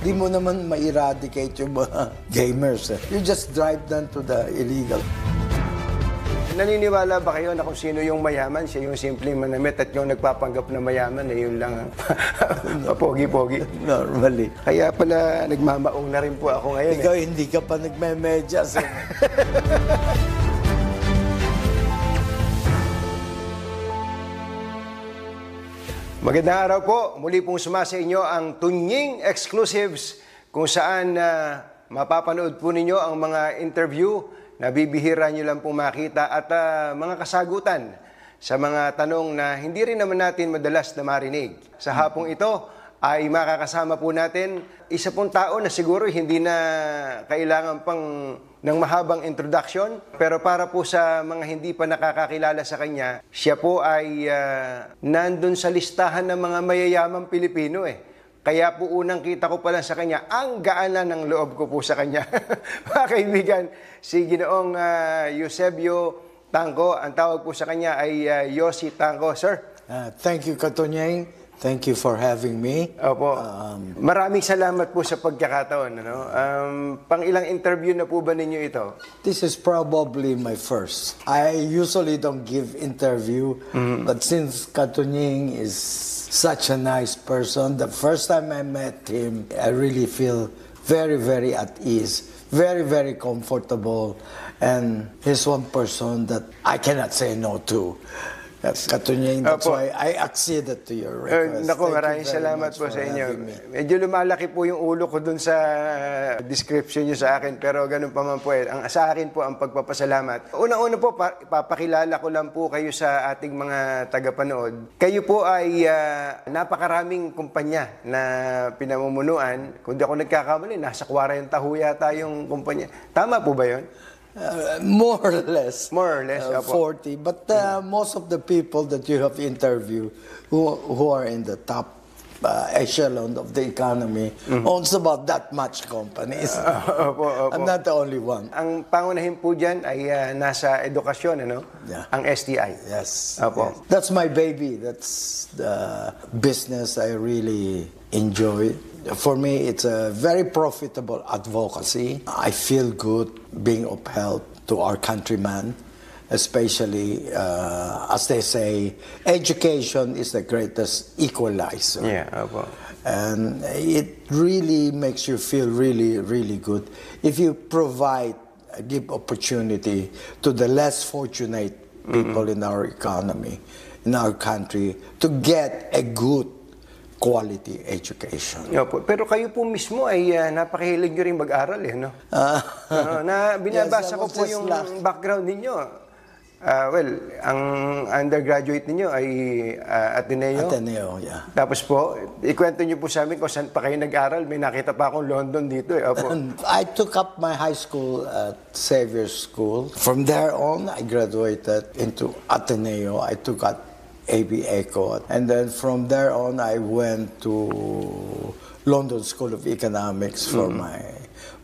Di mo naman ma-eradicate yung mga gamers. You just drive them to the illegal. Naniniwala ba kayo na kung sino yung mayaman, siya yung simpleng manamit at yung nagpapanggap na mayaman, yun lang pogi-pogi? Normally. Kaya pala nagmamaong na rin po ako ngayon. Ikaw hindi ka pa nagme-medyas. Magandang araw po. Muli pong sumasa inyo ang Tunying Exclusives kung saan mapapanood po ninyo ang mga interview na bibihira nyo lang pong makita at mga kasagutan sa mga tanong na hindi rin naman natin madalas na marinig. Sa hapong ito ay makakasama po natin isa pong tao na siguro hindi na kailangan pang ng mahabang introduction. Pero para po sa mga hindi pa nakakakilala sa kanya, siya po ay nandun sa listahan ng mga mayayamang Pilipino Kaya po unang kita ko pa lang sa kanya, ang gaanan ng loob ko po sa kanya. Mga kaibigan, si Ginoong Eusebio Tangco, ang tawag po sa kanya ay Yossi Tangco. Sir? Thank you, Katunyeng. Thank you for having me. Opo. Maraming salamat po sa pagkakataon. Pang ilang interview na po ba ninyo ito? This is probably my first. I usually don't give interview, but since Katunyeng is such a nice person, the first time I met him, I really feel very, very at ease, very, very comfortable, and he's one person that I cannot say no to. That's Katunyeng. That's why I acceded to your request. Naku, maraming salamat po sa inyo. Medyo lumalaki po yung ulo ko dun sa description nyo sa akin, pero ganun pa man po sa akin po ang pagpapasalamat. Una-una po, ipapakilala ko lang po kayo sa ating mga tagapanood. Kayo po ay napakaraming kumpanya na pinamumunuan. Kung di ako nagkakamali, nasa 40 yata yung kumpanya. Tama po ba yun? More or less. More or less, 40. But most of the people that you have interviewed who are in the top echelon of the economy owns about that much companies. I'm not the only one. Ang pangunahin po dyan ay nasa edukasyon, Yeah. Ang STI. Yes. Opo. Yes. That's my baby. That's the business I really enjoy. For me, it's a very profitable advocacy. I feel good being of help to our countrymen, especially, as they say, education is the greatest equalizer. Yeah, opo. And it really makes you feel really, really good if you give opportunity to the less fortunate people in our economy, in our country, to get a good quality education. Opo. Pero kayo po mismo ay napakahilig nyo rin mag-aral binabasa ko po yung background ninyo. Ang undergraduate ninyo ay Ateneo. Ateneo, yeah. Tapos po, ikwento nyo po sa amin kung saan pa kayo nag-aral. May nakita pa akong London dito. Opo. I took up my high school at Xavier School. From there on, I graduated into Ateneo. I took up AB Eco. And then from there on, I went to London School of Economics for my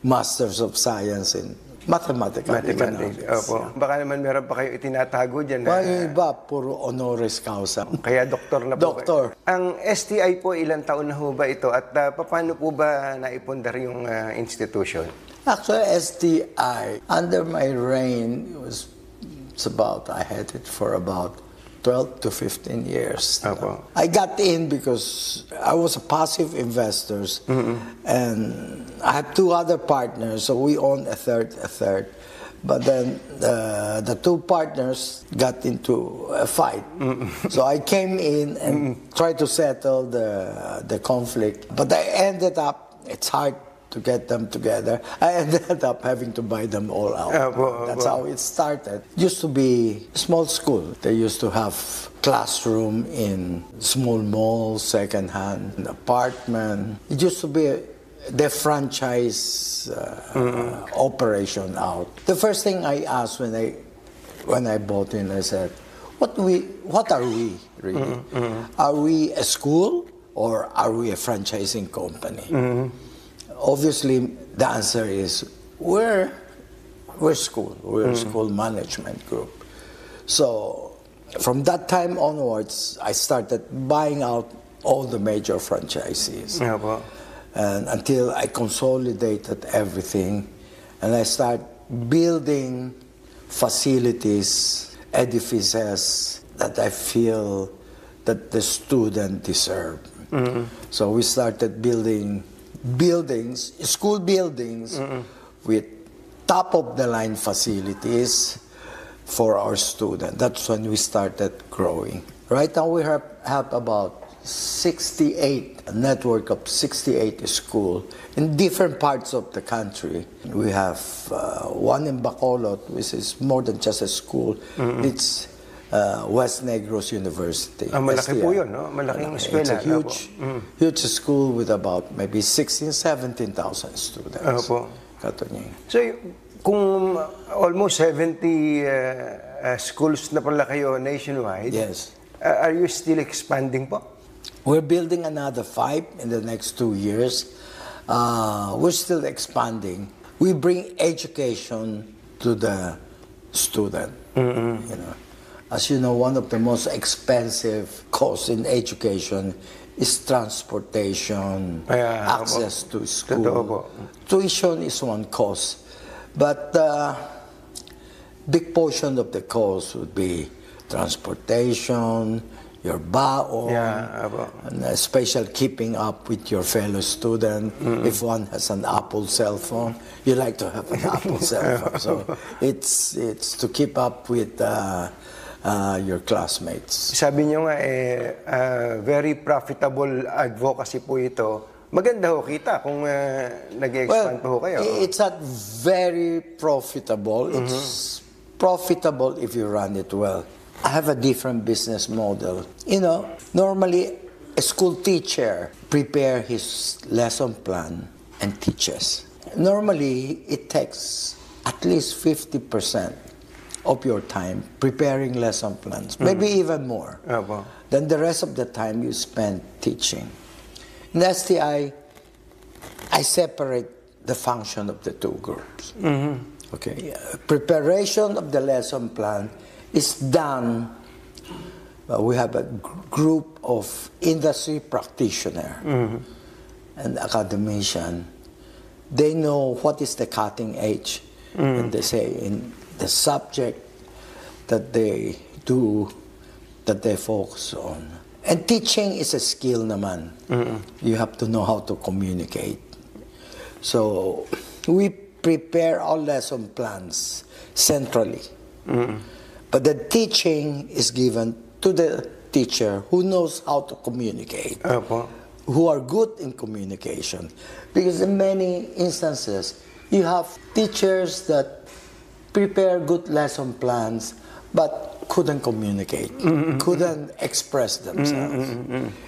Masters of Science in Mathematical Economics. Opo. Baka naman meron pa kayo itinatago dyan. Yung iba, puro honoris causa. Kaya doktor na po. Doktor. Ang STI po, ilang taon na ho ba ito? At paano po ba naipundar yung institution? Actually, STI, under my reign, I had it for about 12 to 15 years. I got in because I was a passive investor, and I had two other partners, so we owned a third. But then the two partners got into a fight. So I came in and tried to settle the conflict. But I ended up, it's hard to get them together. I ended up having to buy them all out. That's how it started. It used to be a small school. They used to have classroom in small malls, second-hand apartment. It used to be the franchise operation out. The first thing I asked when I bought in, I said, what are we really? Are we a school or are we a franchising company? Obviously, the answer is we're school. We're a school management group. So from that time onwards, I started buying out all the major franchisees. And until I consolidated everything and I start building facilities, edifices that I feel that the student deserve. So we started building buildings, school buildings, with top-of-the-line facilities for our students. That's when we started growing. Right now we have about 68, a network of 68 schools in different parts of the country. We have one in Bacolod, which is more than just a school. It's West Negros University. Malaki po yun, no? Malaking eskwela. It's a huge school with about maybe 16,000, 17,000 students. So, kung almost 70 schools na pala kayo nationwide, yes. Are you still expanding po? We're building another 5 in the next 2 years. We're still expanding. We bring education to the student. You know, as you know, one of the most expensive costs in education is transportation, access to school. Tuition is one cost, but big portion of the cost would be transportation, your baon, and especially keeping up with your fellow student. If one has an Apple cell phone, you like to have an Apple cell phone. So it's to keep up with your classmates. Sabi niyo nga, very profitable advocacy po ito. Maganda ho kita kung nag-expand po kayo. It's not very profitable. It's profitable if you run it well. I have a different business model. You know, normally a school teacher prepare his lesson plan and teaches. Normally, it takes at least 50% of your time preparing lesson plans, maybe even more. Then the rest of the time you spend teaching. In STI, I separate the function of the two groups. Okay, preparation of the lesson plan is done. We have a group of industry practitioner and academician. They know what is the cutting edge, and they say in the subject that they do, that they focus on. And teaching is a skill naman. You have to know how to communicate. So we prepare our lesson plans centrally. But the teaching is given to the teacher who knows how to communicate, who are good in communication. Because in many instances, you have teachers that prepare good lesson plans, but couldn't communicate, couldn't express themselves.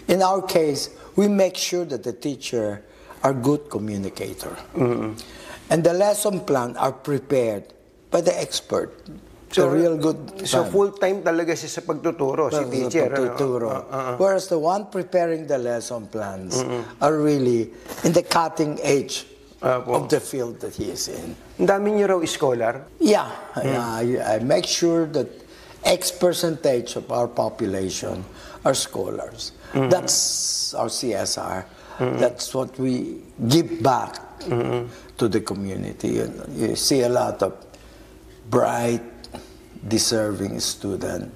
In our case, we make sure that the teacher are good communicator. And the lesson plan are prepared by the expert. So, real good. So full-time talaga siya sa pagtuturo, si teacher. Whereas the one preparing the lesson plans are really in the cutting edge of the field that he is in. Ang dami niyo raw scholar? Yeah. I make sure that X percentage of our population are scholars. That's our CSR. That's what we give back to the community. You see a lot of bright, deserving students,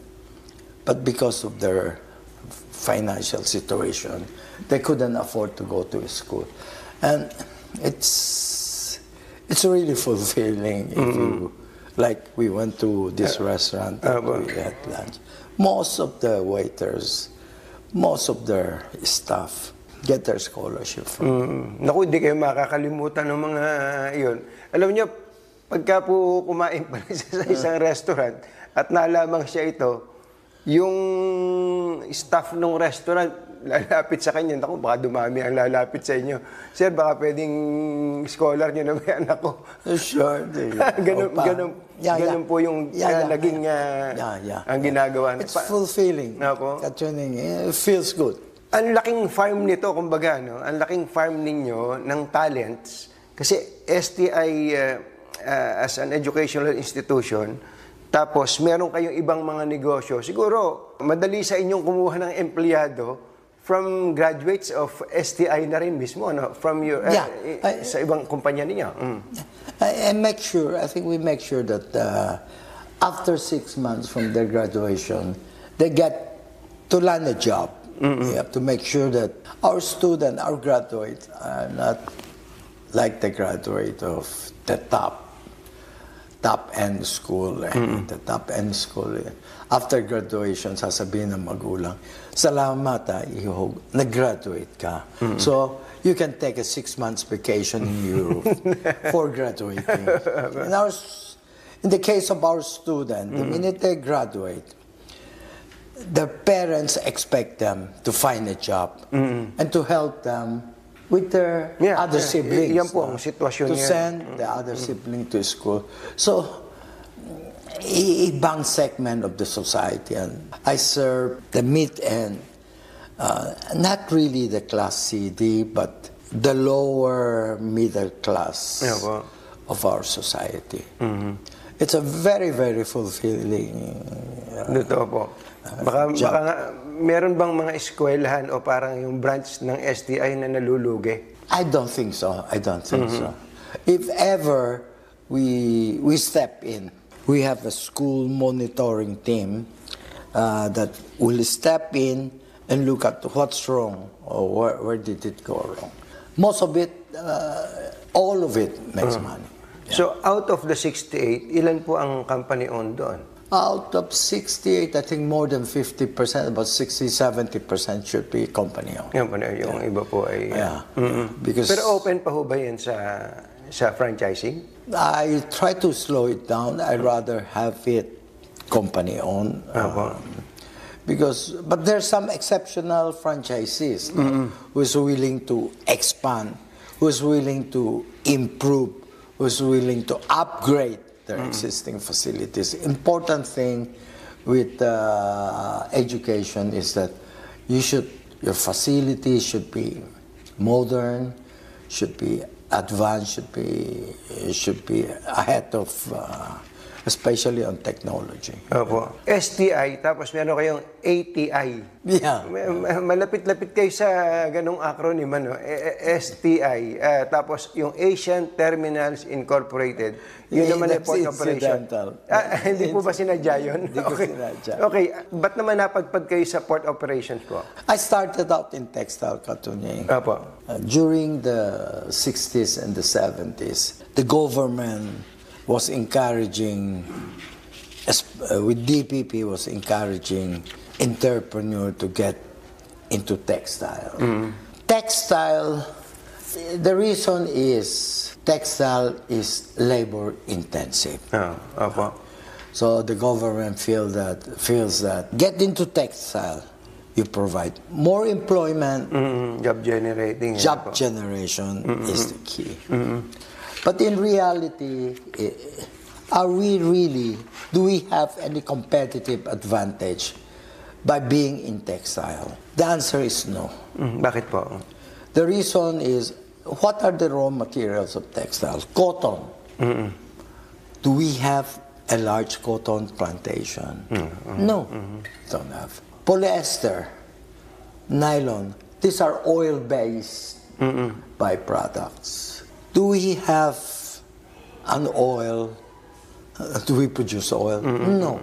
but because of their financial situation, they couldn't afford to go to school. And it's really fulfilling if you, like we went to this restaurant and we had lunch. Most of the waiters, most of their staff get their scholarship from. Naku, hindi kayo makakalimutan ng mga yun. Alam niyo, pagka po kumain pa sa isang restaurant at nalamang siya ito, yung staff ng restaurant lalapit sa kanya, naku, baka dumami ang lalapit sa inyo. Sir, baka pwedeng scholar niyo na may anak ko. Sure. Ganun po yung naging ang ginagawa. It's fulfilling. It feels good. Ang laking farm nito, kumbaga, no? Ang laking farm ninyo ng talents. Kasi STI, as an educational institution, tapos meron kayong ibang mga negosyo. Siguro, madali sa inyong kumuha ng empleyado from graduates of STI na rin mismo, no? From your, sa ibang kumpanya niyo. I make sure, I think we make sure that after 6 months from their graduation, they get to land a job. We have to make sure that our student, our graduates, are not like the graduate of the top-end school. The top-end school, after graduation, sasabihin ng magulang, salamat, nag-graduate ka. So, you can take a 6 months vacation in Europe for graduating. In the case of our student, the minute they graduate, their parents expect them to find a job and to help them with their other siblings. Yan po ang sitwasyon to send the other sibling to school. So, ibang segment of the society. And I serve the mid-end, not really the class CD, but the lower middle class of our society. It's a very, very fulfilling Totoo po. Baka meron bang mga eskwelahan o parang yung branch ng STI na nalulugi? I don't think so. I don't think so. If ever we step in, we have a school monitoring team that will step in and look at what's wrong or where did it go wrong. Most of it, all of it makes money. Yeah. So out of the 68, ilan po ang company-owned doon? Out of 68, I think more than 50%, about 60-70% should be company-owned. Yung iba po ay... Because pero open pa ho ba yan sa franchising? I try to slow it down. I'd rather have it company-owned. But there's some exceptional franchisees who's willing to expand, who's willing to improve, who's willing to upgrade their existing facilities. Important thing with education is that your facilities should be modern, should be advanced, should be ahead of, especially on technology. Opo. STI, tapos meron kayong ATI. Yeah. Malapit-lapit kayo sa ganong acronym, ano? STI, tapos yung Asian Terminals Incorporated. Yun naman ay port operation. Hindi po ba sinadya yun? Hindi ko sinadya. Okay, ba't naman napagpad kayo sa port operations po? I started out in textile cartooning. Opo. During the 60s and the 70s, the government was encouraging, with DPP, was encouraging entrepreneur to get into textile. Textile, the reason is textile is labor intensive. So the government feels that get into textile, you provide more employment. Job generating. Job generation is the key. But in reality, do we have any competitive advantage by being in textile? The answer is no. Bakit po? The reason is, what are the raw materials of textiles? Cotton. Do we have a large cotton plantation? No, don't have. Polyester, nylon, these are oil-based byproducts. Do we have an oil? Do we produce oil? No.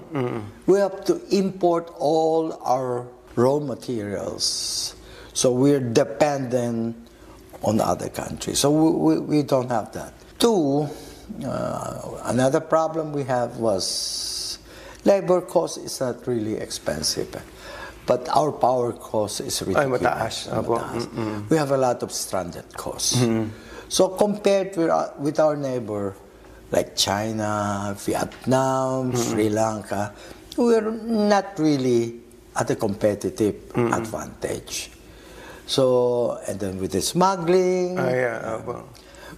We have to import all our raw materials. So we're dependent on other countries. So we don't have that. Two, another problem we have was labor cost is not really expensive. But our power cost is ridiculous. Mataas. We have a lot of stranded costs. So compared with our neighbor, like China, Vietnam, Sri Lanka, we're not really at a competitive advantage. So, and then with the smuggling,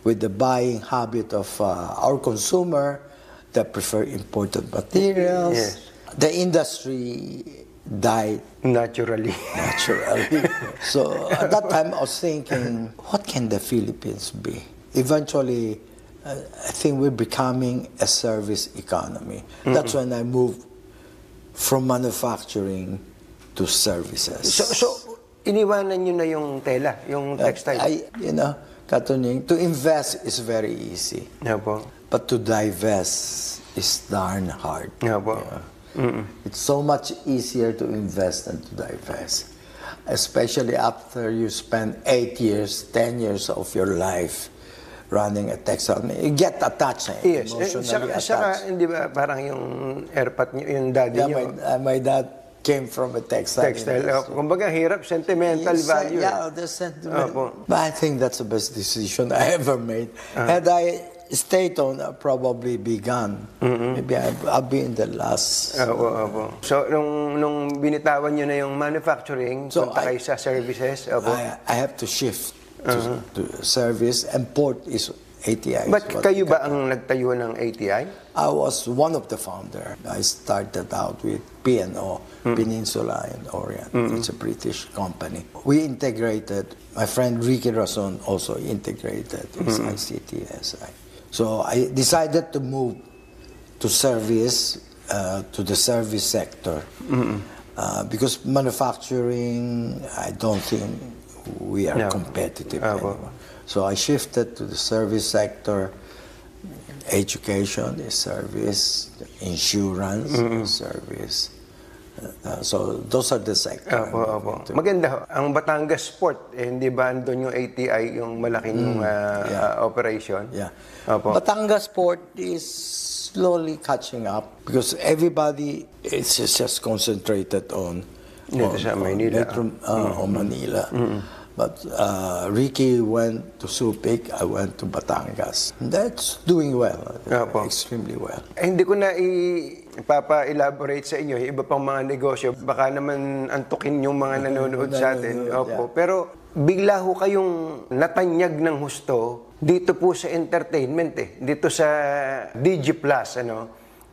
with the buying habit of our consumer that prefer imported materials, the industry died naturally. So at that time I was thinking, what can the Philippines be? Eventually, I think we're becoming a service economy. That's when I moved from manufacturing to services. So iniwanan nyo na yung tela, yung textile. Katunying, to invest is very easy. Opo. But to divest is darn hard. Opo. It's so much easier to invest than to divest. Especially after you spend 8 years, 10 years of your life running a textile. You get attached, Yes. emotionally attached. Saka, hindi ba, parang yung airpat nyo, yung daddy nyo. My dad came from a textile. Kumbaga, hirap, sentimental value. Yeah, the sentiment. But I think that's the best decision I ever made. Had I stayed on, I'd probably be gone. Maybe I'll be in the last. So, nung binitawan nyo na yung manufacturing, punta kayo sa services. I have to shift to service, and port is ATI. But kayo ba ang nagtayo ng ATI? I was one of the founders. I started out with P&O, Peninsula and Orient. It's a British company. We integrated, my friend Ricky Rason also integrated his ICT-SI. So I decided to move to service, to the service sector. Because manufacturing, I don't think we are competitive anymore. So I shifted to the service sector. Education is service, insurance is service. So those are the sectors. Maganda. Ang Batangas Port, hindi ba andun yung ATI, yung malaking operation? Yeah. Batangas Port is slowly catching up because everybody is just concentrated on Manila. Manila. But Ricky went to Subic, I went to Batangas. That's doing well, extremely well. Hindi ko na ipapa-elaborate sa inyo, iba pang mga negosyo. Baka naman antukin yung mga nanonood sa atin. Pero bigla ho kayong natanyag ng husto dito po sa entertainment dito sa DigiPlus,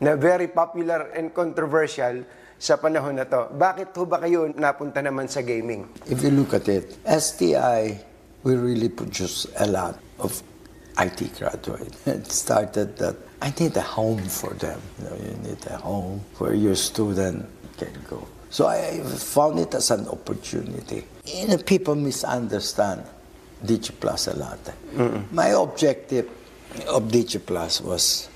na very popular and controversial sa panahon na to. Bakit ho ba kayo napunta naman sa gaming? If you look at it, STI, we really produce a lot of IT graduates. It started that I need a home for them. You need a home where your student can go. So I found it as an opportunity. People misunderstand DigiPlus a lot. My objective of DigiPlus was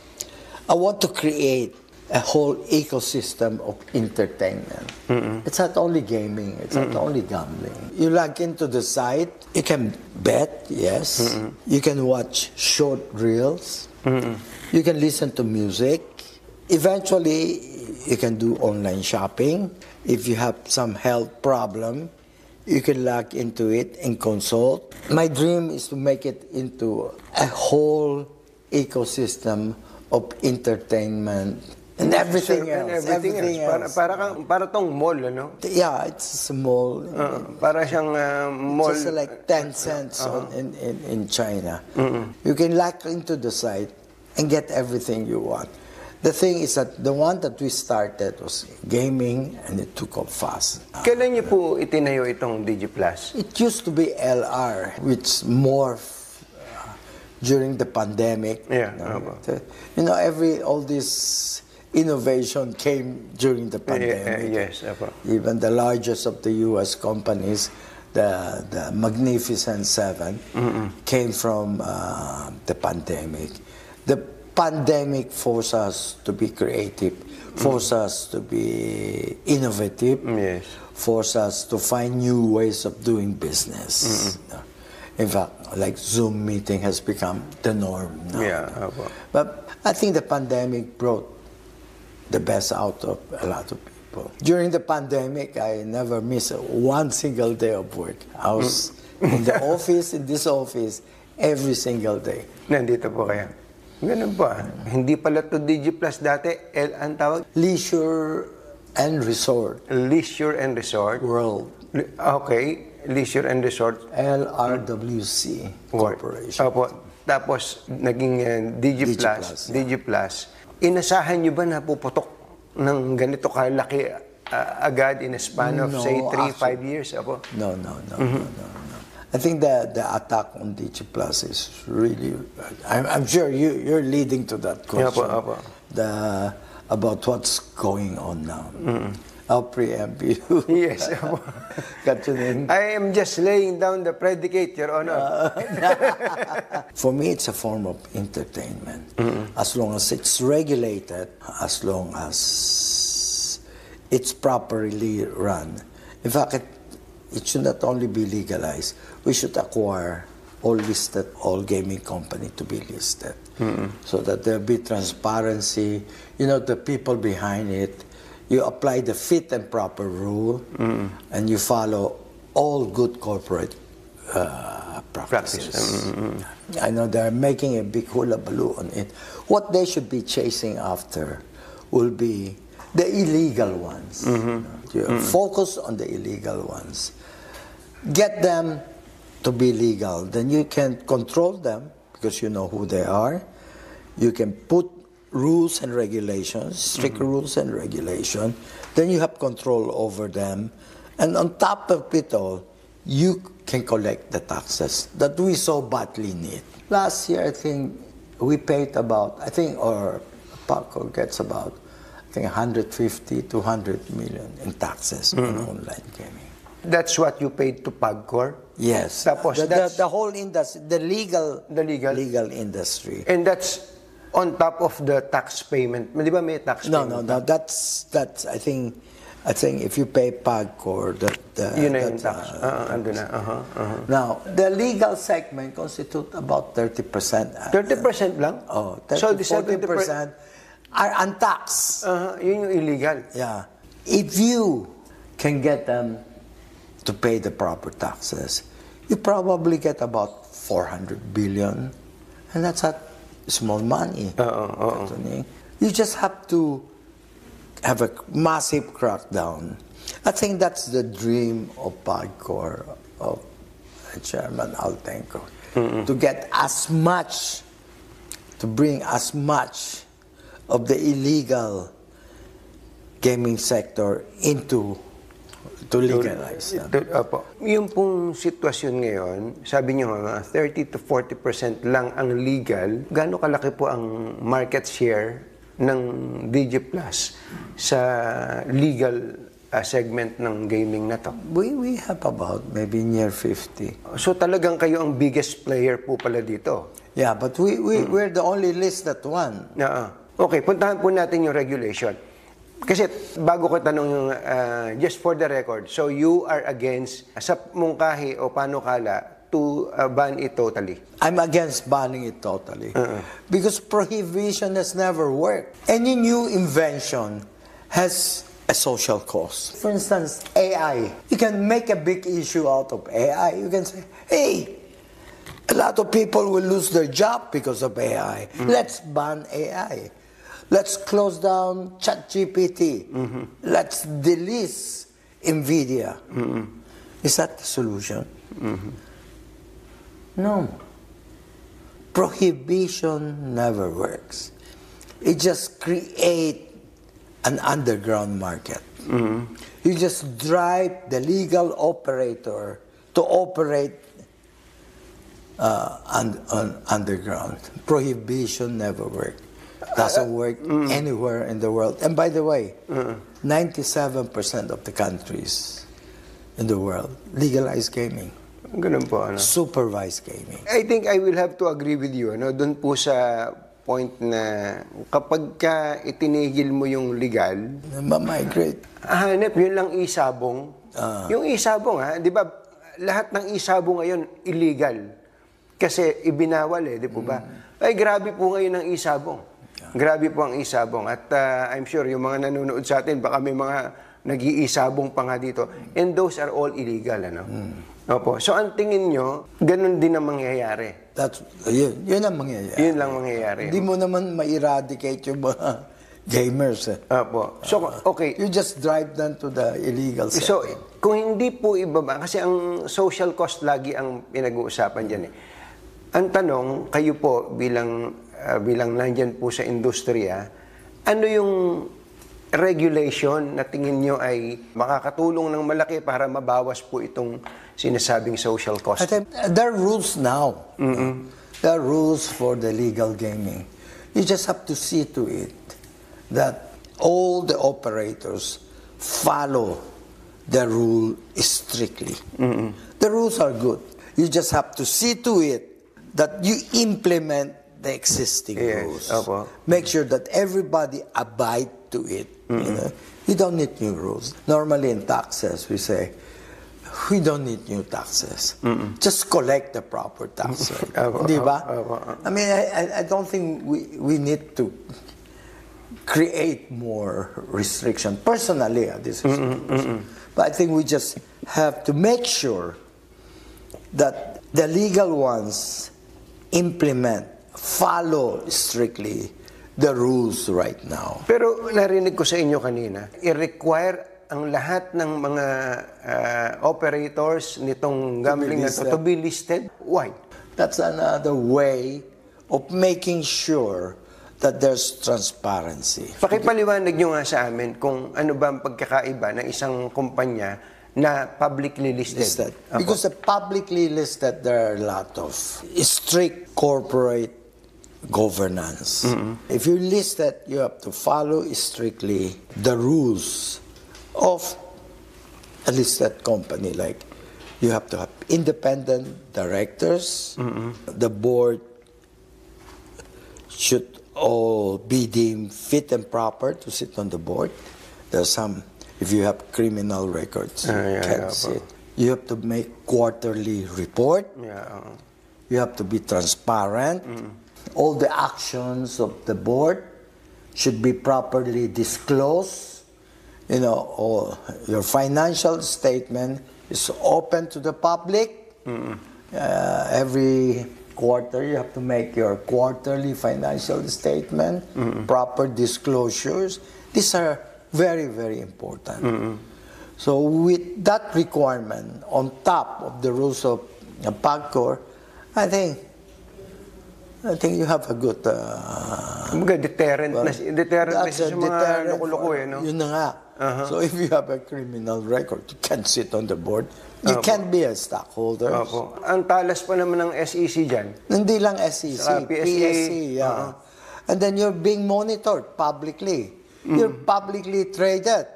I want to create a whole ecosystem of entertainment. It's not only gaming, it's not only gambling. You log into the site, you can bet, yes. You can watch short reels. You can listen to music. Eventually, you can do online shopping. If you have some health problem, you can log into it and consult. My dream is to make it into a whole ecosystem of entertainment and everything else. Para tong mall, Yeah, it's a mall. Para siyang mall. Just like 10 cents in China. You can log into the site and get everything you want. The thing is that the one that we started was gaming, and it took off fast. Kailan niyo po itinayo itong DigiPlus? It used to be LR, which morphed during the pandemic. All this innovation came during the pandemic. Even the largest of the U.S. companies, the Magnificent Seven, came from the pandemic. The pandemic forced us to be creative, forced us to be innovative, forced us to find new ways of doing business. In fact, like Zoom meeting has become the norm now. But I think the pandemic brought the best out of a lot of people. During the pandemic, I never missed one single day of work. I was in the office, in this office, every single day. Nandito po kayo. Ganun po. Hindi pala to DigiPlus dati. Ang tawag? Leisure and Resort. Leisure and Resort. World. Okay. Leisure and Resort. LRWC Corporation. Tapos, naging DigiPlus. Inasahan nyo ba na puputok ng ganito kalaki agad in a span of, say, 3-5 years? No. I think the attack on DigiPlus is really... I'm sure you're leading to that question. about what's going on now. I'll preempt you. Yes. Katunin. I am just laying down the predicate, Your Honor. For me, it's a form of entertainment. As long as it's regulated, as long as it's properly run. In fact, it should not only be legalized. We should acquire all gaming company to be listed, so that there'll be transparency. You know, the people behind it. You apply the fit and proper rule, and you follow all good corporate practices. I know they're making a big hula-baloo on it. What they should be chasing after will be the illegal ones. Focus on the illegal ones. Get them to be legal. Then you can control them because you know who they are. You can put rules and regulations, strict rules and regulation. Then you have control over them. And on top of it all, you can collect the taxes that we so badly need. Last year, I think we paid about, or Paco gets about, 150 to 100 million in taxes on online gaming. That's what you paid to PAGCOR? Yes. Tapos the whole industry, the legal industry. And that's on top of the tax payment. Di ba may tax payment? No. That's I think if you pay PAGCOR, yun na yung tax. Ando na. Now, the legal segment constitute about 30%. 30% lang? Oh, 30-40% are untaxed. Yun yung illegal. Yeah. If you can get them to pay the proper taxes, you probably get about 400 billion. And that's not small money. You just have to have a massive crackdown. I think that's the dream of PAGCOR, of Chairman Altenco, to get as much, to bring as much of the illegal gaming sector into to legalize them. Yung pong sitwasyon ngayon, sabi niyo 30 to 40% lang ang legal. Gaano kalaki po ang market share ng DigiPlus sa legal segment ng gaming na to? We have about maybe near 50. So talagang kayo ang biggest player po pala dito? Yeah, but we're the only listed one. Okay, puntahan po natin yung regulation. Kasi bago ko tanong yung, just for the record, so you are against, sa mungkahi o panukala, to ban it totally? I'm against banning it totally. Because prohibition has never worked. Any new invention has a social cost. For instance, AI. You can make a big issue out of AI. You can say, hey, a lot of people will lose their job because of AI. Let's ban AI. Let's close down ChatGPT. Let's delete NVIDIA. Is that the solution? No. Prohibition never works. It just creates an underground market. You just drive the legal operator to operate underground. Prohibition never works. Doesn't work anywhere in the world. And by the way, 97% of the countries in the world legalize gaming. Ganun po, ano? Supervised gaming. I think I will have to agree with you, ano? Doon po sa point na kapag ka itinigil mo yung legal, ma-migrate. Hanep, yun lang isabong. Yung isabong, di ba, lahat ng isabong ngayon illegal. Kasi ibinawal di po ba? Ay, grabe po ngayon ang isabong. Grabe po ang isabong. At I'm sure yung mga nanonood sa atin, baka may mga nag-iisabong pa nga dito. And those are all illegal, ano? Opo. So, ang tingin nyo, ganun din ang mangyayari. Yun ang mangyayari. Yun lang mangyayari. Hindi mo naman ma-eradicate yung mga gamers. Opo. So, okay. You just drive them to the illegal setting. So, kung hindi po ibaba, kasi ang social cost lagi ang pinag-uusapan dyan Ang tanong, kayo po bilang nandyan po sa industriya, ano yung regulation na tingin nyo ay makakatulong ng malaki para mabawas po itong sinasabing social cost? There are rules now. There are rules for the legal gaming. You just have to see to it that all the operators follow the rule strictly. The rules are good. You just have to see to it that you implement the existing rules. Make sure that everybody abide to it. You know? You don't need new rules. Normally in taxes, we say, we don't need new taxes. Just collect the proper tax rate. Diba? I mean, I don't think we need to create more restriction. Personally, this is but I think we just have to make sure that the legal ones follow strictly the rules right now. Pero narinig ko sa inyo kanina, i-require ang lahat ng mga operators nitong gambling na to be listed. Why? That's another way of making sure that there's transparency. Pakipaliwanag nyo nga sa amin kung ano ba ang pagkakaiba ng isang kumpanya na publicly listed. Because the publicly listed, there are a lot of strict corporate governance. If you're listed, you have to follow strictly the rules of a listed company. Like, you have to have independent directors. The board should all be deemed fit and proper to sit on the board. There's some, if you have criminal records, you can't sit. You have to make quarterly report. You have to be transparent. All the actions of the board should be properly disclosed. You know, all your financial statement is open to the public. Every quarter, you have to make your quarterly financial statement, proper disclosures. These are very, very important. So with that requirement on top of the rules of PAGCOR, I think you have a good deterrent na sa mga loko-loko no? Yun na nga. So if you have a criminal record, you can't sit on the board. You can't be a stockholder. Ang talas pa naman ng SEC dyan. Hindi lang SEC, PSC. Yeah. And then you're being monitored publicly. You're publicly traded.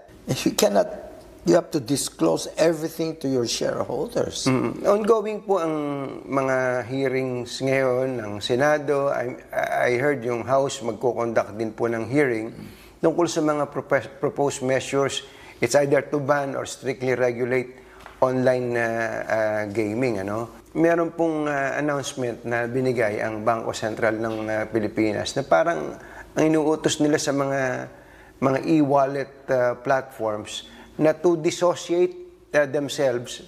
You have to disclose everything to your shareholders. Ongoing po ang mga hearings ngayon ng Senado. I heard yung House magko-conduct din po ng hearing tungkol sa mga proposed measures. It's either to ban or strictly regulate online gaming. Meron pong announcement na binigay ang Bangko Sentral ng Pilipinas na parang ang inuutos nila sa mga e-wallet platforms na to dissociate themselves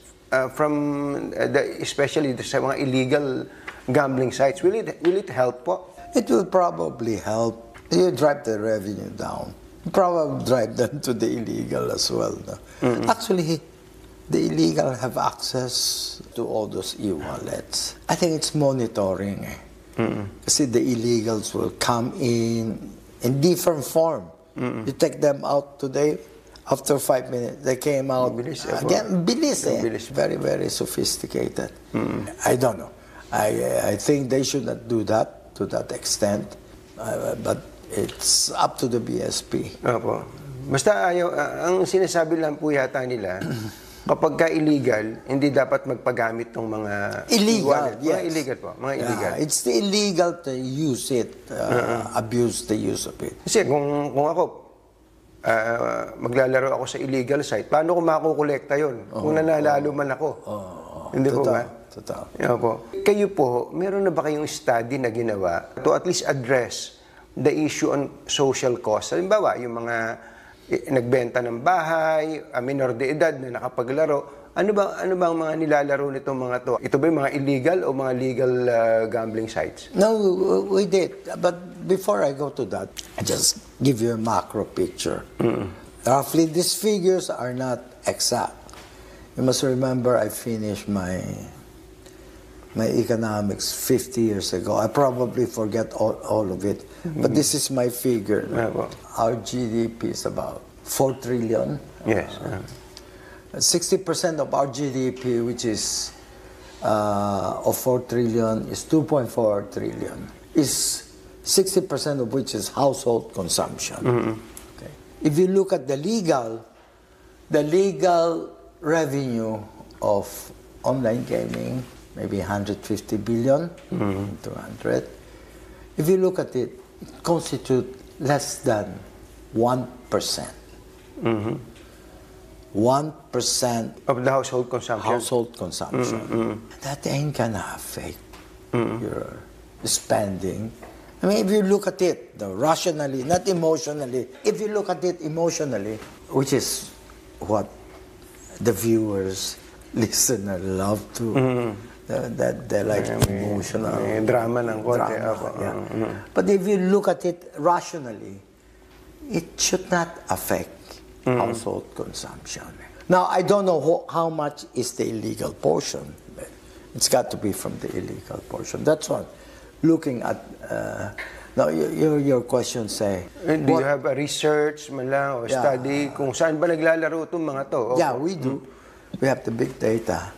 from especially sa mga illegal gambling sites. Will it help po? It will probably help. You drive the revenue down. You probably drive them to the illegal as well. No? Actually, the illegal have access to all those e-wallets. I think it's monitoring. Kasi the illegals will come in different form. You take them out today, after 5 minutes, they came out again. Bilis. Very, very sophisticated. I don't know. I think they should not do that to that extent. But it's up to the BSP. Basta ang sinasabi lang po yata nila, kapag ka illegal, hindi dapat magpagamit ng mga illegal. Yes. Mga illegal po. Mga illegal. It's illegal to use it, abuse the use of it. Kasi kung ako, maglalaro ako sa illegal site, paano ko makukolekta yun? Kung nanalalo man ako. Hindi po ba? Totoo. Kayo po, meron na ba kayong study na ginawa to at least address the issue on social cost? Halimbawa, yung mga nagbenta ng bahay, minor de edad na nakapaglaro, ano ba ang mga nilalaro nitong mga to? Ito ba yung mga illegal o mga legal gambling sites? No, we did. But before I go to that, I just give you a macro picture. Roughly, these figures are not exact. You must remember, I finished my economics 50 years ago. I probably forget all of it. But this is my figure. Our GDP is about 4 trillion. Yes. 60% of our GDP, which is of 4 trillion, is 2.4 trillion. Is 60% of which is household consumption. Okay. If you look at the legal revenue of online gaming, maybe 150 billion, 200. If you look at it, it constitutes less than 1%. 1% of the household consumption. That ain't gonna affect your spending. I mean, if you look at it rationally, not emotionally, if you look at it emotionally, which is what the viewers, listener love to, that they like emotional. Drama ng konti. But if you look at it rationally, it should not affect household consumption. Now, I don't know how much is the illegal portion. It's got to be from the illegal portion. That's what. Looking at, now your question say. Do you have a research man lang, or study kung saan ba naglalaro itong mga to? Yeah, we do. We have the big data.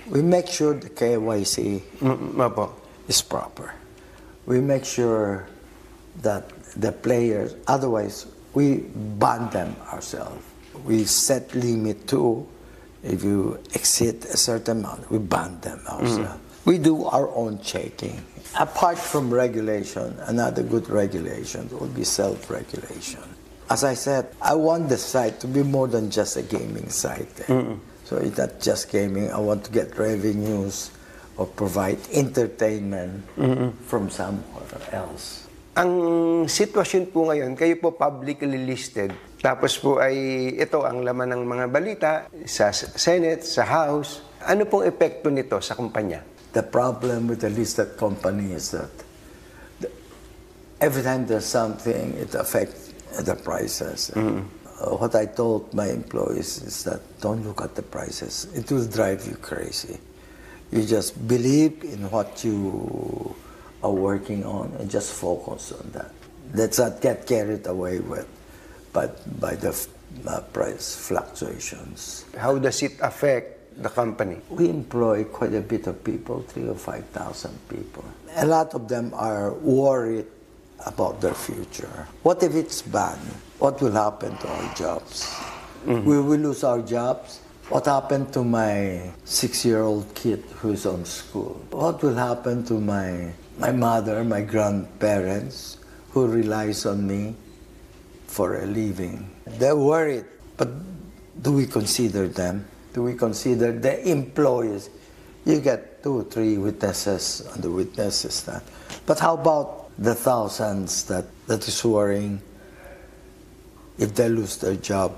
We make sure the KYC is proper. We make sure that the players, otherwise we ban them ourselves. We set limit to, if you exceed a certain amount, we ban them ourselves. We do our own checking. Apart from regulation, another good regulation would be self-regulation. As I said, I want the site to be more than just a gaming site. So it's not just gaming. I want to get revenues or provide entertainment from somewhere else. Ang sitwasyon po ngayon, kayo po publicly listed, tapos po ay ito ang laman ng mga balita sa Senate, sa House. Ano pong epekto nito sa kumpanya? The problem with the listed company is that every time there's something, it affects the prices. What I told my employees is that don't look at the prices. It will drive you crazy. You just believe in what you are working on and just focus on that. Let's not get carried away with by the price fluctuations. How does it affect the company? We employ quite a bit of people, 3,000 or 5,000 people. A lot of them are worried about their future. What if it's banned? What will happen to our jobs? Will we lose our jobs? What happened to my 6-year-old kid who's on school? What will happen to my mother, my grandparents, who relies on me for a living? They're worried, but do we consider them? Do we consider the employees? You get 2 or 3 witnesses on the witnesses stand. But how about the thousands that is worrying? If they lose their job,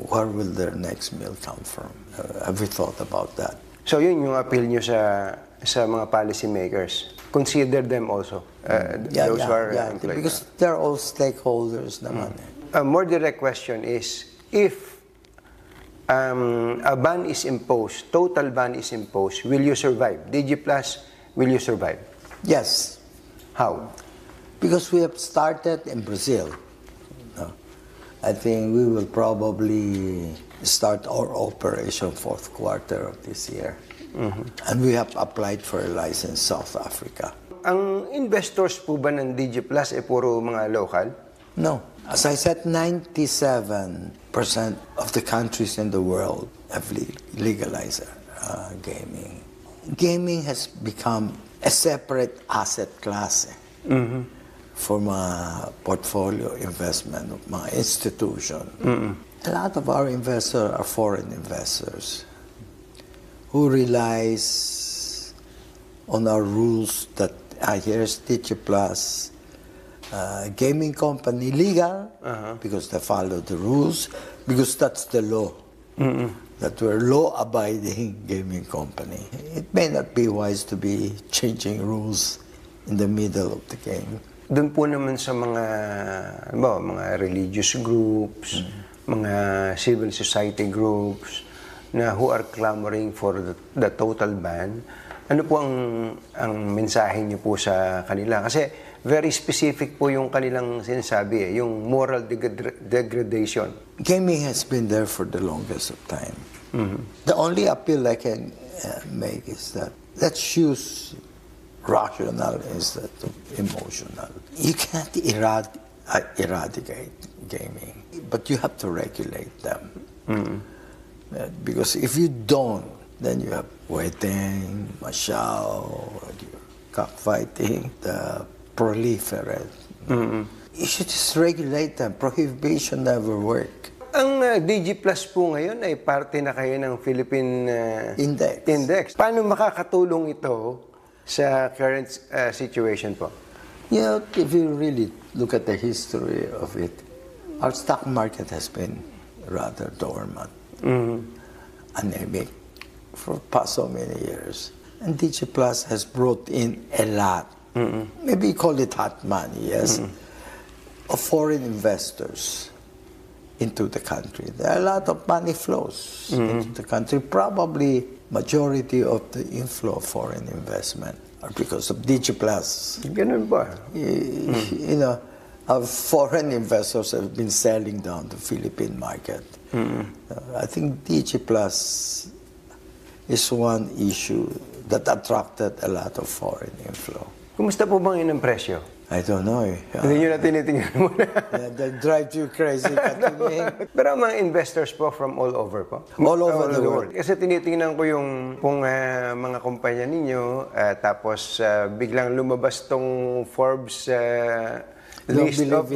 where will their next meal come from? Have we thought about that? So yun yung appeal nyo sa mga policy makers. Consider them also, those who are employed. Because they're all stakeholders naman. A more direct question is, if a ban is imposed, total ban is imposed, will you survive? DigiPlus, will you survive? Yes. How? Because we have started in Brazil. I think we will probably start our operation 4th quarter of this year. And we have applied for a license in South Africa. Ang investors po ba ng DigiPlus ay puro mga local? No. As I said, 97% of the countries in the world have legalized gaming. Gaming has become a separate asset class for my portfolio investment of my institution. A lot of our investors are foreign investors who relies on our rules that here's DigiPlus, gaming company legal, because they follow the rules, because that's the law. That we're law-abiding gaming company. It may not be wise to be changing rules in the middle of the game. Doon po naman sa mga religious groups, mga civil society groups na who are clamoring for the total ban, ano po ang mensahe niyo po sa kanila? Kasi very specific po yung kanilang sinasabi, yung moral degradation. Gaming has been there for the longest of time. The only appeal I can make is that let's choose rational instead of emotional. You can't eradicate gaming. but you have to regulate them. Because if you don't, then you have waiting, masyao, cockfighting, the proliferate. You should just regulate them. Prohibition never work. Ang DG Plus po ngayon ay parte na kayo ng Philippine Index. Paano makakatulong ito sa current situation po? You know, if you really look at the history of it, our stock market has been rather dormant, anemic for past so many years. And DG Plus has brought in a lot, maybe call it hot money, yes, of foreign investors into the country. There are a lot of money flows into the country. Probably majority of the inflow of foreign investment are because of DG Plus. Ganun ba? You know, our foreign investors have been selling down the Philippine market. I think DG Plus is one issue that attracted a lot of foreign inflow. Kumusta po bang yun ang presyo? I don't know. Hindi nyo na tinitingnan muna. They drive you crazy. Pero ang mga investors po from all over po? All over the world. Kasi tinitingnan ko yung mga kumpanya ninyo, tapos biglang lumabas tong Forbes list of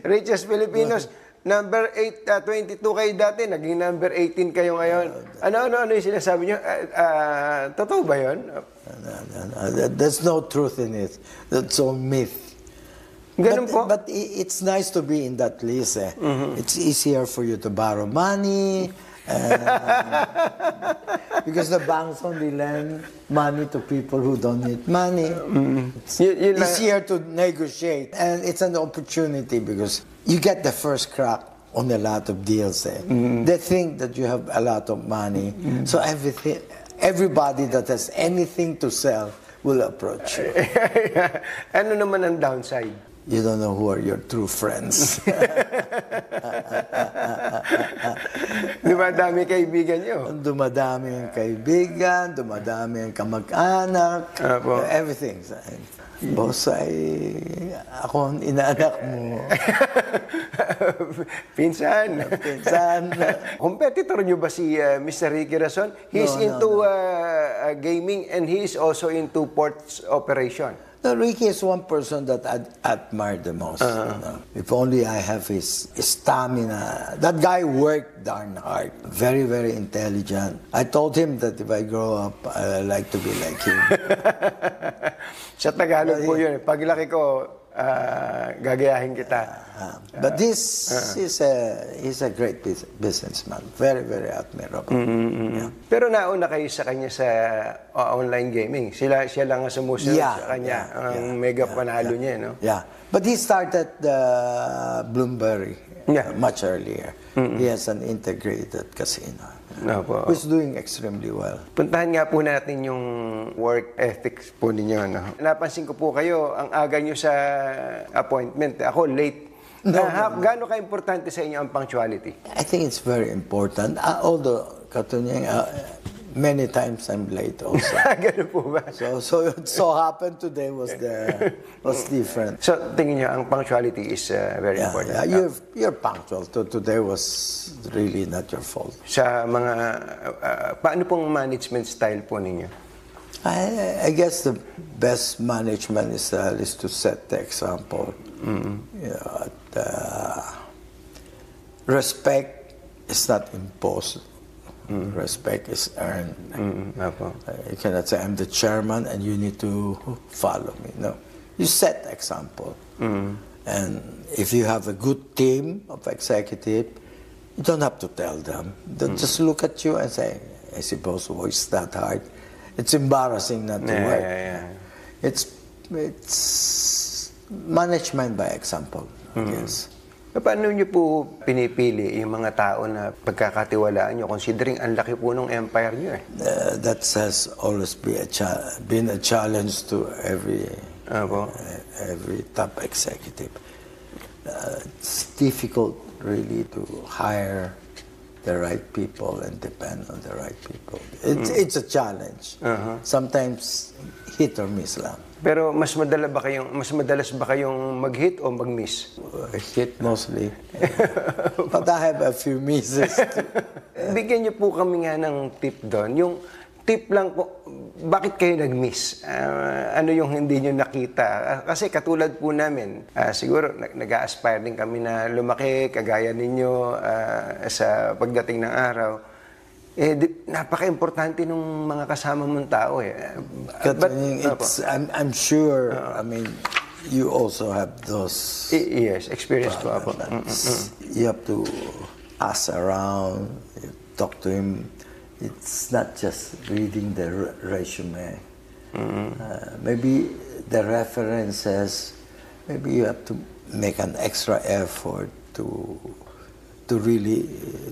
richest Filipinos. Number 22 kayo dati, naging number 18 kayo ngayon. Ano yung sinasabi nyo? Totoo ba yun? No. There's no truth in it. That's all myth. Ganun po? But it's nice to be in that list. It's easier for you to borrow money. Because the banks only lend money to people who don't need money. It's easier to negotiate. And it's an opportunity because you get the first crack on a lot of deals. They think that you have a lot of money. So everybody that has anything to sell will approach you. Ano naman ang downside? You don't know who are your true friends. Dumadami kaibigan nyo. Dumadami ang kaibigan, dumadami ang kamag-anak, everything. Boss, ako ang inaanak mo. Pinsan. Competitor nyo ba si Mr. Ricky Rason? He's into gaming and he is also into ports operation. No, Ricky is one person that I admire the most. If only I have his stamina. That guy worked darn hard. Very, very intelligent. I told him that if I grow up, I'd like to be like him. Sa Tagalog po yun. Paglaki ko, gagayahin kita. But he's a great businessman. Very, very admirable. Yeah. Pero nauna kayo sa kanya sa online gaming. Siya lang ang sumusunod sa kanya. Ang mega panalo niya, no? Yeah. But he started Bloomberry much earlier. He has an integrated casino. Who's doing extremely well. Puntahan nga po natin yung work ethics po ninyo. No? Napansin ko po kayo, ang aga nyo sa appointment. Ako, late. Gaano ka-importante sa inyo ang punctuality? I think it's very important. Although, katunyang, many times I'm late also. Ganun po ba? So happened today was different. So tingin niyo ang punctuality is very important. Yeah, you're punctual. Today was really not your fault. Sa mga paano pong management style po ninyo? I guess the best management is to set the example. You know, respect is not imposed. Respect is earned. You cannot say, I'm the chairman and you need to follow me. No. You set example. And if you have a good team of executive, you don't have to tell them. They'll just look at you and say, I suppose it's that hard. It's embarrassing not to work. It's management by example, I guess. Paano niyo po pinipili yung mga tao na pagkakatiwalaan niyo, considering ang laki po ng empire niyo? That has always been a challenge to every top executive. It's difficult really to hire the right people and depend on the right people. It's a challenge. Sometimes hit or miss lang. Pero mas madalas ba kayong mag-hit o mag-miss? Hit mostly. But I have a few misses too. Bigyan niyo po kami nga ng tip doon. Yung tip lang po, bakit kayo nag-miss? Ano yung hindi nyo nakita? Kasi katulad po namin, siguro nag-a-aspire din kami na lumaki, kagaya ninyo sa pagdating ng araw. Napaka-importante ng mga kasama mong tao I'm sure, I mean, you also have those... Yes, experience po ako. You have to ask around, talk to him. It's not just reading the resume. Maybe the references, maybe you have to make an extra effort to really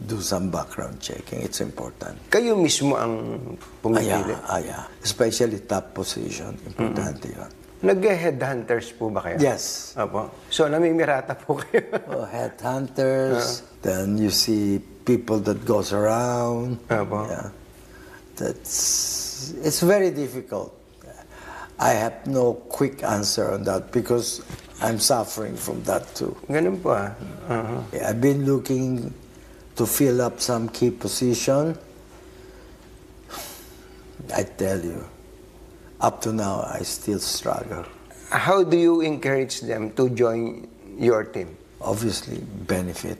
do some background checking. It's important. Kayo mismo ang pumipili? Yeah. Especially top position. Importante yun. Nag-headhunters po ba kayo? Yes. Opo. So, namimirata po kayo? Headhunters. Then you see people that goes around. Yeah. It's very difficult. I have no quick answer on that because I'm suffering from that too. Ganun po I've been looking to fill up some key position. I tell you, up to now, I still struggle. How do you encourage them to join your team? Obviously, benefit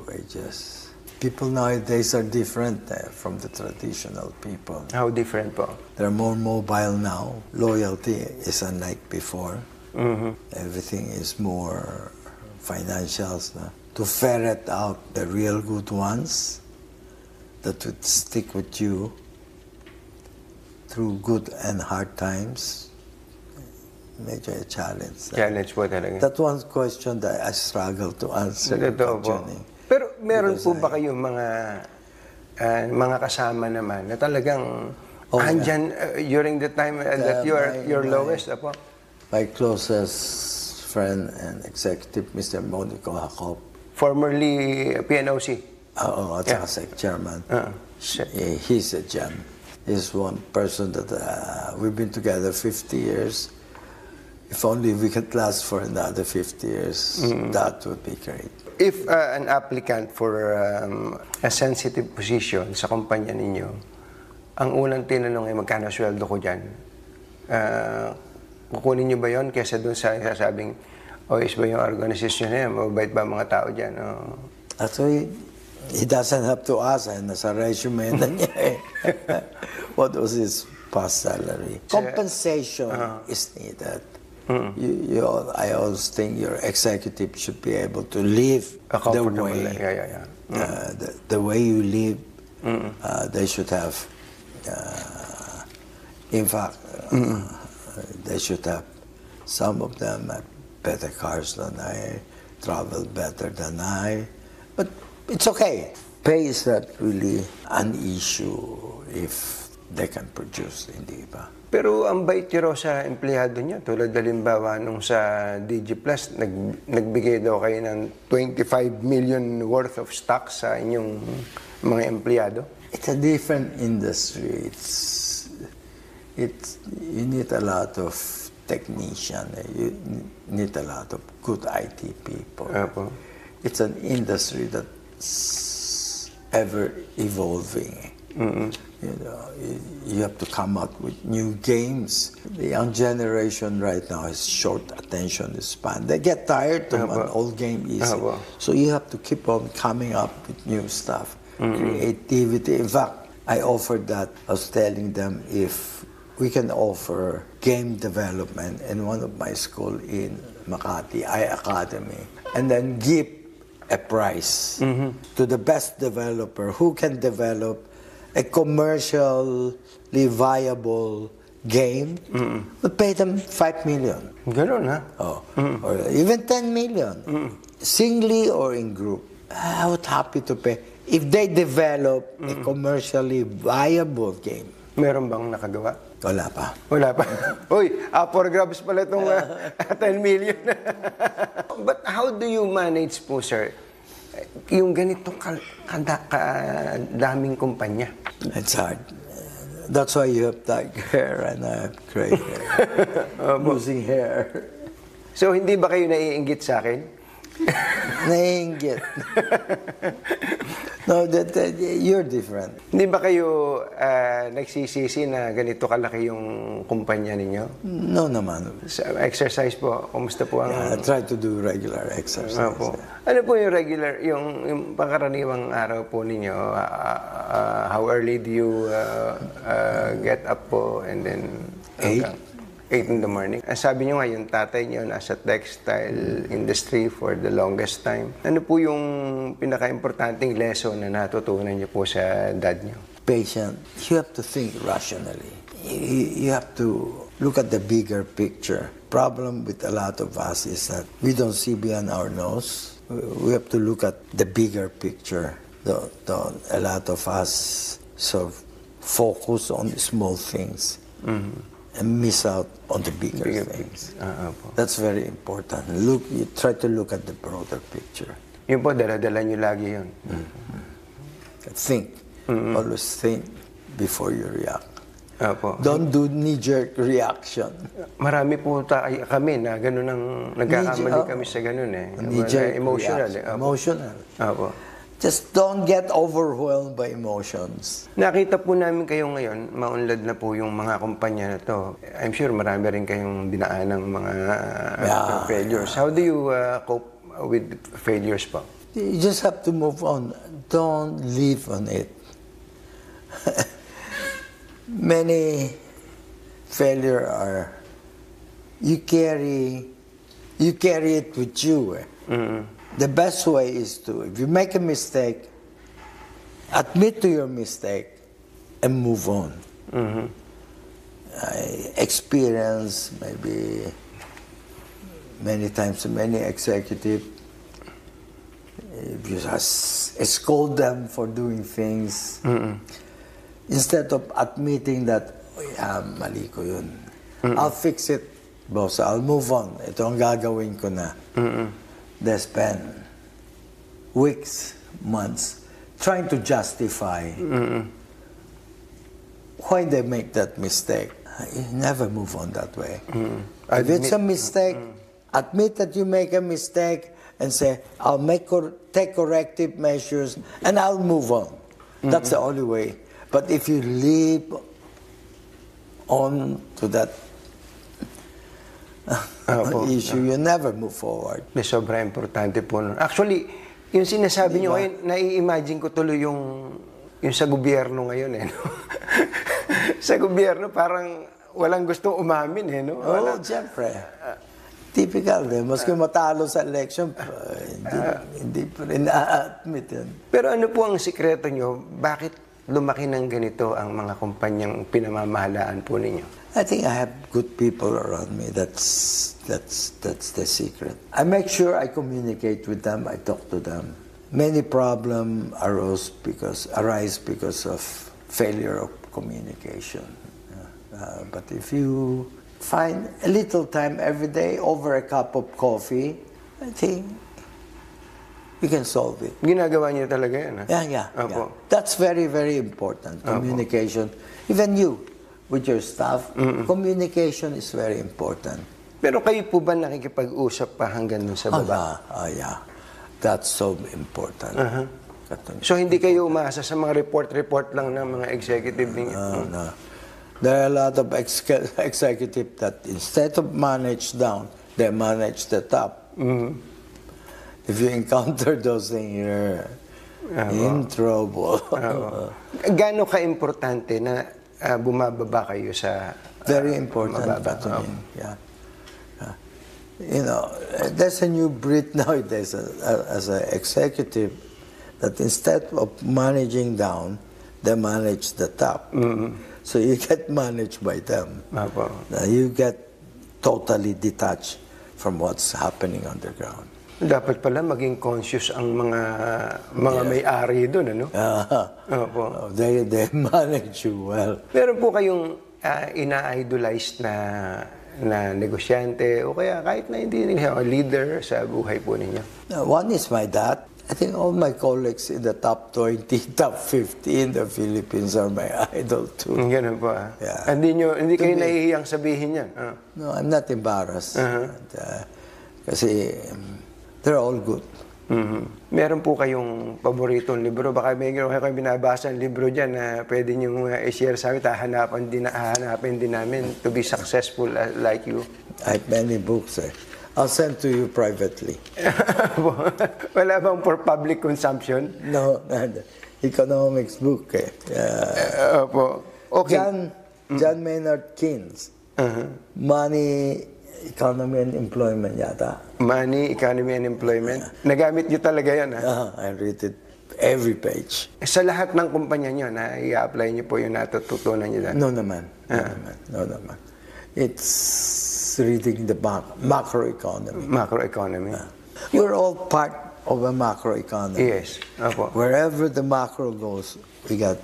wages. People nowadays are different from the traditional people. How different po? They're more mobile now. Loyalty is unlike before. Everything is more financials. No? To ferret out the real good ones that would stick with you through good and hard times, medyo a challenge. Challenge po talaga. That one question that I struggle to answer. Pero meron po ba kayong mga kasama naman na talagang andyan during the time that you're lowest? Apo? My closest friend and executive, Mr. Monico Jacob. Formerly PNOC? At saka SEC-chairman. He's a gem. He's one person that we've been together 50 years. If only we could last for another 50 years, that would be great. If an applicant for a sensitive position sa kumpanya ninyo, ang unang tinanong ay magkano sweldo ko dyan, kukunin nyo ba yun kesa dun sa sasabing, is ba yung organisasyon na yan, mabait ba mga tao dyan? Actually, he doesn't have to ask, nasa resume na niya What was his past salary? Compensation is needed. I always think your executive should be able to live the way, the way you live. They should have, in fact, they should have, some of them have better cars than I, travel better than I, but it's okay. Pay is not really an issue if they can produce, hindi ba? Pero ang bait nyo raw sa empleyado niya, tulad halimbawa nung sa DigiPlus, nagbigay daw kayo ng 25 million worth of stock sa inyong mga empleyado. It's a different industry. You need a lot of technician. You need a lot of good IT people. It's an industry that's ever evolving. You know, you have to come out with new games. The young generation right now has short attention span. They get tired of an old game easy. So you have to keep on coming up with new stuff. Creativity. In fact, I offered that. I was telling them if we can offer game development in one of my school in Makati, iAcademy, and then give a prize to the best developer who can develop a commercially viable game, we pay them 5 million. Ganon, ha? Or even 10 million. Singly or in group. I would happy to pay. If they develop a commercially viable game. Meron bang nakagawa? Wala pa. Wala pa. Uy, for grabs pala itong 10 million. But how do you manage po, sir, yung ganitong kadaming kumpanya? It's hard. That's why you have dark hair and I have gray hair. Losing hair. So, hindi ba kayo naiinggit sa akin? Naiinggit. No, you're different. Hindi ba kayo nagsisisi na ganito kalaki yung kumpanya ninyo? No naman. Sa exercise po, kumusta po ang... I try to do regular exercise. Po. Ano po yung regular, yung pangkaraniwang araw po ninyo? How early do you get up po and then... 8 in the morning. Sabi nyo nga, yung tatay nyo nasa textile industry for the longest time. Ano po yung pinaka-importanting lesson na natutunan nyo po sa dad nyo? Patient. You have to think rationally. You have to look at the bigger picture. Problem with a lot of us is that we don't see beyond our nose. We have to look at the bigger picture. A lot of us sort of focus on the small things. And miss out on the bigger things. That's very important. You try to look at the broader picture. Yun po, dala-dala nyo lagi yun. Think. Always think before you react. Don't do knee-jerk reaction. Marami po kami na gano'n ang nagkakamali kami sa gano'n eh. Emotional. Emotional. Just don't get overwhelmed by emotions. Nakita po namin kayo ngayon, maunlad na po yung mga kumpanya na to. I'm sure marami rin kayong dinaan ng mga failures. How do you cope with failures po? You just have to move on. Don't live on it. Many failure are, you carry it with you. The best way is to, if you make a mistake, admit to your mistake and move on. I experience maybe many times, many executives, if you just scold them for doing things, instead of admitting that, mali ko yun. I'll fix it, boss. I'll move on. Ito ang gagawin ko na. They spend weeks, months, trying to justify why they make that mistake. You never move on that way. If it's a mistake, admit that you make a mistake and say, I'll take corrective measures and I'll move on. That's the only way. But if you leave on to that issue, you never move forward. May sobra importante po nun. Actually, yung sinasabi nyo ngayon, nai-imagine ko tuloy yung sa gobyerno ngayon eh. No? Sa gobyerno, parang walang gustong umamin eh. No? Siyempre. Typical eh. Maski matalo sa election, hindi pa rin na-admit yun. Pero ano po ang sikreto nyo? Bakit lumaki ng ganito ang mga kumpanyang pinamamahalaan po ninyo? I think I have good people around me. That's the secret. I make sure I communicate with them. I talk to them. Many problems arise because of failure of communication. But if you find a little time every day over a cup of coffee, I think you can solve it. Ginagawa niyo talaga yan, ha? Yeah. That's very, very important. Communication. Even you, with your staff, communication is very important. Pero kayo po ba nakikipag-usap pa hanggang dun sa baba? Yeah. That's so important. So hindi kayo umasa sa mga report lang ng mga executive ninyo? No. There are a lot of executives that instead of manage down, they manage the top. If you encounter those things, you're in trouble. Gaano ka-importante na bumababa kayo sa very important. Yeah. You know, there's a new breed nowadays as an executive that instead of managing down, they manage the top. So you get managed by them. You get totally detached from what's happening on the ground. Dapat pala maging conscious ang mga may-ari doon, ano? They manage you well. Meron po kayong ina-idolize na negosyante o kaya kahit na hindi nila leader sa buhay po ninyo? One is my dad, I think all my colleagues in the top 20, top 50 in the Philippines are my idol too. Ganun po. Yeah. Hindi kayo nahihiyang sabihin yan. No, I'm not embarrassed. Kasi they're all good. Meron po kayong paboritong libro? Baka may kayo binabasa ng libro dyan na pwede nyo i-share sa amin, hahanapin din namin to be successful like you. I have many books. I'll send to you privately. Wala bang for public consumption? No, economics book. Opo. Okay. John Maynard Keynes. Money, Economy and Employment yata. Money, Economy and Employment. Nagamit nyo talaga yan, ha? I read it every page. Sa lahat ng kumpanya nyo, na i-apply nyo po yung natututunan nyo dyan? No naman. It's reading the macroeconomy. Macroeconomy. We're all part of a macroeconomy. Yes. Opo. Wherever the macro goes, we got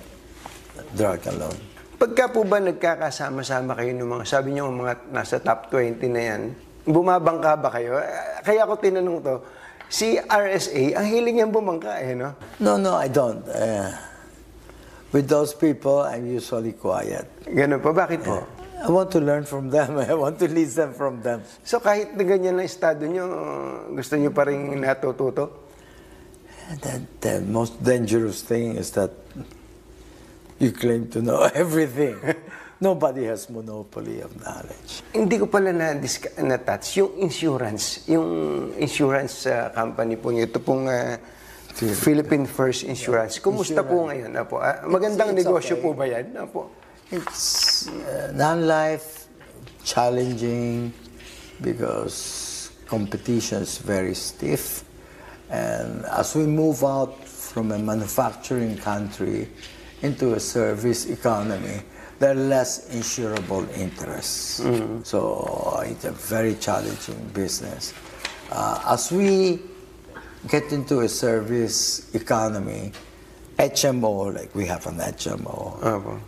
drug alone. Pagka po ba nagkakasama-sama kayo ng mga, sabi niyo mga nasa top 20 na yan, bumabangka ba kayo? Kaya ako tinanong to, si RSA, ang hiling niyang bumangka no? No, I don't. With those people, I'm usually quiet. Ganun po, bakit po? I want to learn from them. I want to listen from them. So kahit na ganyan na estado nyo, gusto nyo pa rin natututo? The most dangerous thing is that you claim to know everything. Nobody has monopoly of knowledge. Hindi ko pala na-touch yung insurance company po nyo. Ito pong Philippine First Insurance. Kumusta po ngayon? Apo? Magandang negosyo po ba yan? Apo? It's non-life, challenging because competition is very stiff. And as we move out from a manufacturing country into a service economy, there are less insurable interests. So it's a very challenging business. As we get into a service economy, HMO, like we have an HMO,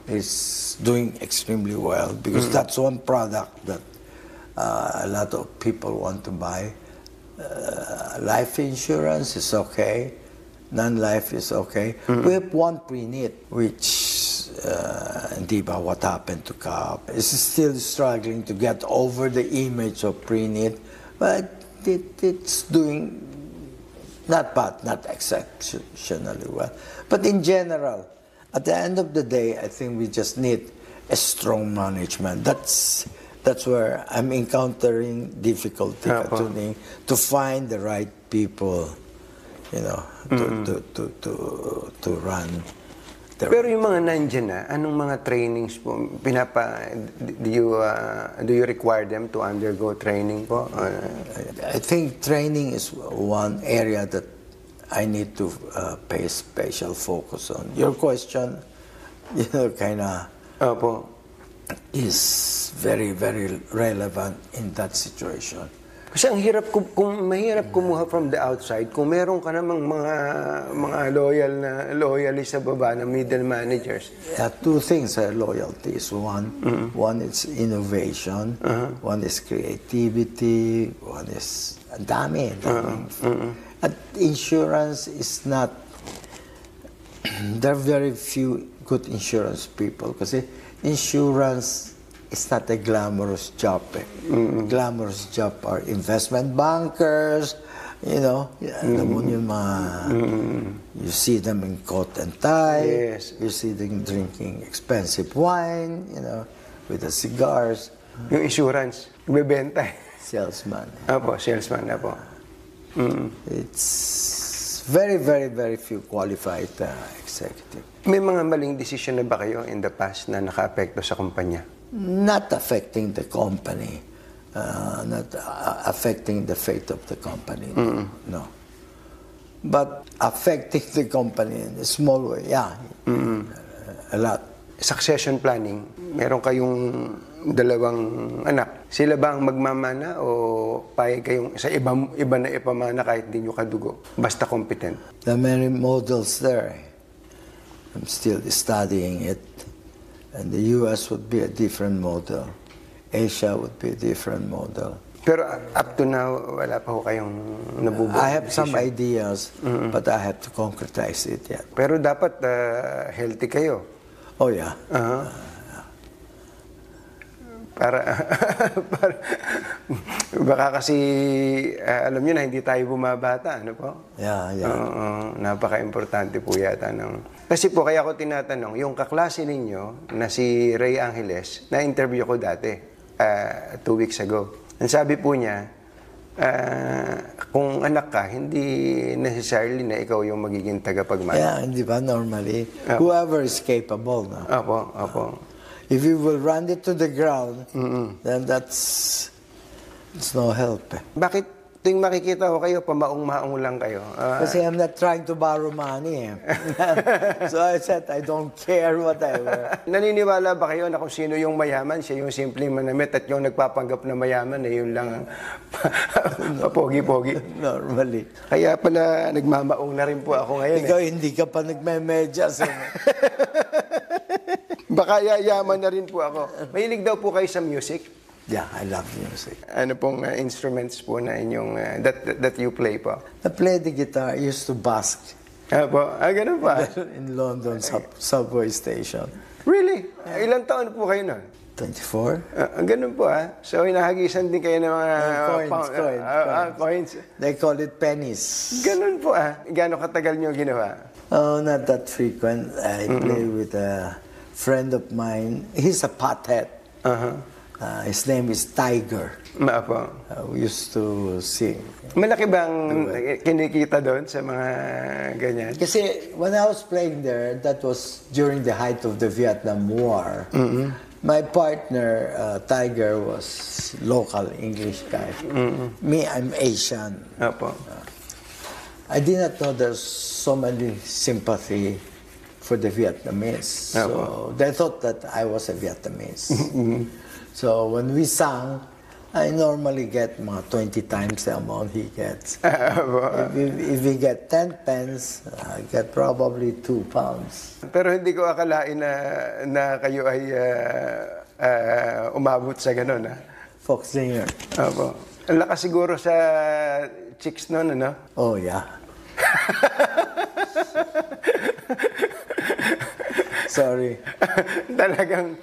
is doing extremely well because that's one product that a lot of people want to buy. Life insurance is okay. Non-life is okay. We have one pre-need, which, hindi ba what happened to CAP? It's still struggling to get over the image of pre-need, but it's doing not bad, not exceptionally well. But in general, at the end of the day, I think we just need a strong management. That's where I'm encountering difficulty to find the right people, to run. Pero yung mga nandyan na, anong mga trainings po do you require them to undergo training po? I think training is one area that I need to pay special focus on. Your question, is very, very relevant in that situation. Kasi ang hirap mahirap kumuha from the outside kung meron ka namang mga loyalist sa baba na middle managers. Two things are loyalties. One is innovation, one is creativity, one is dami. At insurance is not, there are very few good insurance people kasi insurance is not a glamorous job. Glamorous job are investment bankers, alam mo yung you see them in coat and tie, you see them drinking expensive wine, with the cigars. Yung insurance, bebenta. Salesman. Salesman. It's very, very, very few qualified executive. May mga maling desisyon na ba kayo in the past na naka-apekto sa kumpanya? Not affecting the company, not affecting the fate of the company, no. But affecting the company in a small way, a lot. Succession planning, meron kayong dalawang anak. Sila ba ang magmamana o payag kayong sa iba na ipamana kahit di nyo kadugo? Basta competent. There are many models there. I'm still studying it. And the US would be a different model. Asia would be a different model. Pero up to now, wala pa ho kayong nabubuo? I have some ideas, but I have to concretize it yet. Pero dapat healthy kayo. Oh, yeah. Para baka kasi alam niyo na hindi tayo bumabata, ano po? Yeah. Napaka-importante po yata kasi po kaya ako tinatanong, yung kaklase ninyo na si Ray Angeles, na-interview ko dati 2 weeks ago. Ang sabi po niya, kung anak ka, hindi necessarily na ikaw yung magiging tagapagmana. Yeah, hindi ba? Normally, whoever is capable. No? Opo. If you will run it to the ground, then it's no help. Bakit tuwing makikita ko kayo, pamaong-maong lang kayo? Kasi I'm not trying to borrow money. So I said, I don't care whatever. Naniniwala ba kayo na kung sino yung mayaman, siya yung simpleng manamit at yung nagpapanggap na mayaman, yun lang papogi-pogi? Normally. Kaya pala nagmamaong na rin po ako ngayon. Ikaw hindi ka pa nagme-medyas. Baka yayaman na rin po ako. Mahilig daw po kayo sa music? Yeah, I love music. Ano pong instruments po na inyong, that you play po? I play the guitar. I used to busk. Po? Ganun pa? In London subway station. Really? Ilang taon po kayo nun? 24. Ganun po So, hinahagisan din kayo ng mga coins. They call it pennies. Ganun po Gano'ng katagal nyo ginawa? Oh, not that frequent. I play with a friend of mine. He's a pothead. His name is Tiger. Maapo. We used to sing. Malaki bang kinikita doon sa mga ganyan? Kasi when I was playing there, that was during the height of the Vietnam War. My partner, Tiger, was local English guy. Me, I'm Asian. Apo. I did not know there's so many sympathy for the Vietnamese. So they thought that I was a Vietnamese. So when we sang, I normally get mga 20 times the amount he gets. If we get 10 pence, I get probably 2 pounds. Pero hindi ko akalain na kayo ay umabot sa ganun. Folk singer. Apo. Ang lakas siguro sa chicks noon, ano? Oh, yeah. Sorry. Talagang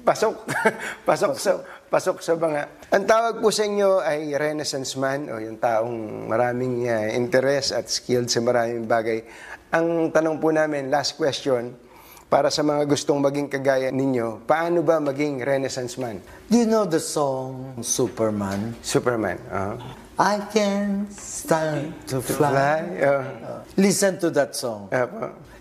pasok sa banga. Ang tawag po sa inyo ay Renaissance man o yung taong maraming interest at skilled sa maraming bagay. Ang tanong po namin, last question, para sa mga gustong maging kagaya ninyo, paano ba maging Renaissance man? Do you know the song Superman? Superman. I can start to fly. Listen to that song.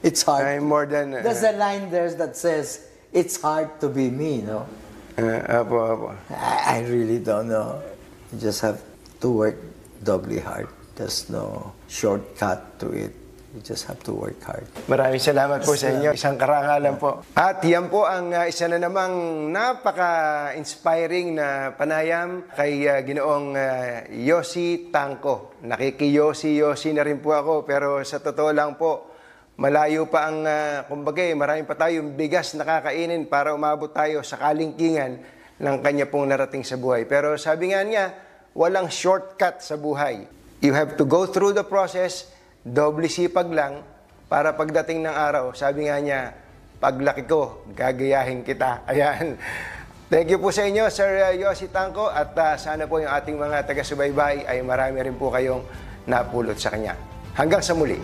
It's hard. I'm more than... There's a line there that says, it's hard to be me, no? Apo. I really don't know. You just have to work doubly hard. There's no shortcut to it. You just have to work hard. Maraming salamat po sa inyo. Isang karangalan po. At yan po ang isa na namang napaka-inspiring na panayam kay Ginoong Yossi Tangco. Nakikiyosi na rin po ako, pero sa totoo lang po, malayo pa ang, kumbaga, marami pa tayong bigas na kakainin para umabot tayo sa kalingkingan ng kanya pong narating sa buhay. Pero sabi nga niya, walang shortcut sa buhay. You have to go through the process, doble sipag lang, para pagdating ng araw, sabi nga niya, paglaki ko, gagayahin kita. Ayan. Thank you po sa inyo, Sir Yossi Tangco, at sana po yung ating mga taga-subaybay ay marami rin po kayong napulot sa kanya. Hanggang sa muli.